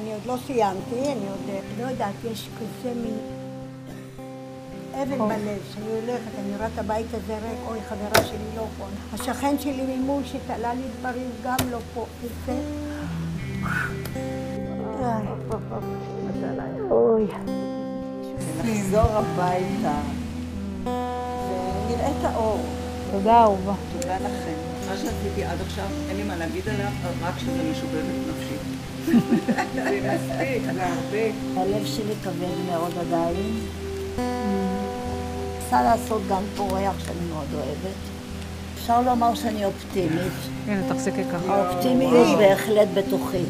אני עוד לא סיימתי, אני עוד לא יודעת, יש כזה מין אבן בלב, שאני הולכת, אני רואה את הבית הזה ריק, אוי, חברה שלי לא פה. השכן שלי ממול שתעלה לי דברים, גם לא פה, וזה... אוי. נחזור הביתה, ונראה את האור. תודה, אהובה. תודה לכם. מה שעשיתי עד עכשיו, אין לי מה להגיד עליו, רק שזה משובבת נפשית. זה מספיק, זה הרבה. הלב שלי כבד מאוד עדיין. רוצה לעשות גן פורח שאני מאוד אוהבת. אפשר לומר שאני אופטימית. הנה, תחזיקי ככה. האופטימיות בהחלט בתוכי.